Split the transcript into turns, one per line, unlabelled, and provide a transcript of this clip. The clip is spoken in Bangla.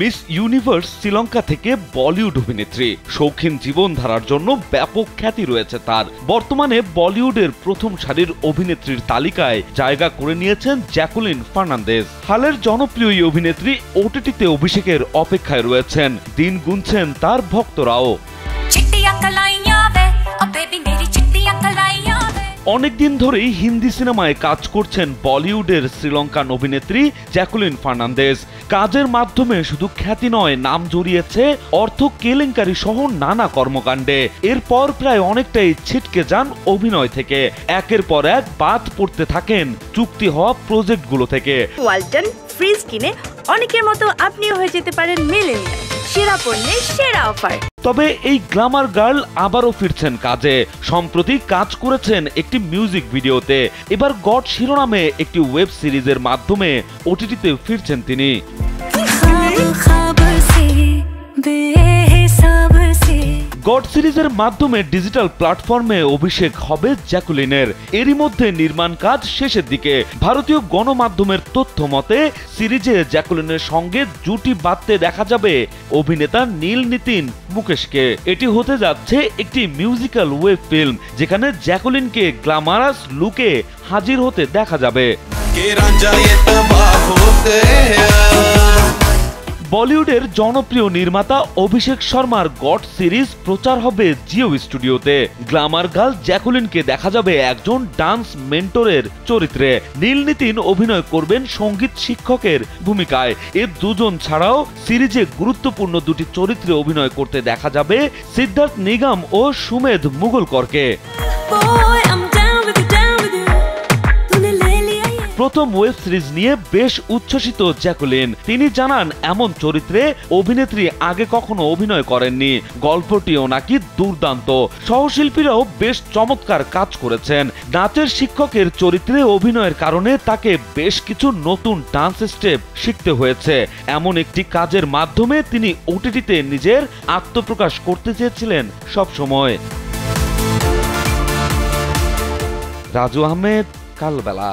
মিস ইউনিভার্স শ্রীলঙ্কা থেকে বলিউড অভিনেত্রী, শৌখিন জীবনধারার জন্য ব্যাপক খ্যাতি রয়েছে তার। বর্তমানে বলিউডের প্রথম সারির অভিনেত্রীর তালিকায় জায়গা করে নিয়েছেন জ্যাকুলিন ফার্নান্দেজ। হালের জনপ্রিয় এই অভিনেত্রী ওটিটিতে অভিষেকের অপেক্ষায় রয়েছেন, দিন গুনছেন তার ভক্তরাও। অনেকদিন ধরেই হিন্দি সিনেমায় কাজ করছেন বলিউডের শ্রীলঙ্কান অভিনেত্রী জ্যাকুলিন ফার্নান্দেজ। কাজের মাধ্যমে শুধু খ্যাতি নয়, নাম জড়িয়েছে অর্থ কেলেঙ্কারি সহ নানা কর্মকাণ্ডে। এরপর প্রায় অনেকটাই ছিটকে যান অভিনয় থেকে, একের পর এক বাদ পড়তে থাকেন চুক্তি হওয়া প্রজেক্টগুলো থেকে।
ওয়ালটন ফ্রিজ কিনে অনেকের মতো আপনিও হয়ে যেতে পারেন মিলেনিয়াল, সেরা পণ্যের সেরা অফার।
তবে এই গ্ল্যামার গার্ল আবারও ফিরছেন কাজে। সম্প্রতি কাজ করেছেন একটি মিউজিক ভিডিওতে। এবার গড শিরোনামে একটি ওয়েব সিরিজের মাধ্যমে ওটিটিতে ফিরছেন তিনি। গড সিরিজের মাধ্যমে ডিজিটাল প্ল্যাটফর্মে অভিষেক হবে জ্যাকুলিনের। এরই মধ্যে নির্মাণ কাজ শেষের দিকে। ভারতীয় গণমাধ্যমের তথ্য মতে সিরিজে জ্যাকুলিনের সঙ্গে জুটি বাঁধতে দেখা যাবে অভিনেতা নীল নিতিন মুকেশকে। এটি হতে যাচ্ছে একটি মিউজিক্যাল ওয়েব ফিল্ম, যেখানে জ্যাকুলিনকে গ্ল্যামারাস লুকে হাজির হতে দেখা যাবে। বলিউডের জনপ্রিয় নির্মাতা অভিষেক শর্মার গড সিরিজ প্রচার হবে জিও স্টুডিওতে। গ্ল্যামার গার্ল জ্যাকুলিনকে দেখা যাবে একজন ডান্স মেন্টরের চরিত্রে। নীল নিতিন অভিনয় করবেন সঙ্গীত শিক্ষকের ভূমিকায়। এর দুজন ছাড়াও সিরিজে গুরুত্বপূর্ণ দুটি চরিত্রে অভিনয় করতে দেখা যাবে সিদ্ধার্থ নিগম ও সুমেধ মুঘলকরকে। প্রথম ওয়েব সিরিজ নিয়ে বেশ উচ্ছ্বসিত জ্যাকুলিন। তিনি জানান, এমন চরিত্রে অভিনেত্রী আগে কখনো অভিনয় করেননি। গল্পটিও নাকি দুর্দান্ত। সহশিল্পীরাও বেশ চমৎকার কাজ করেছেন। নাচের শিক্ষকের চরিত্রে অভিনয়ের কারণে তাকে বেশ কিছু নতুন ডান্স স্টেপ শিখতে হয়েছে। এমন একটি কাজের মাধ্যমে তিনি ওটিটিতে নিজের আত্মপ্রকাশ করতে চেয়েছিলেন সবসময়। রাজু আহমেদ, কালবেলা।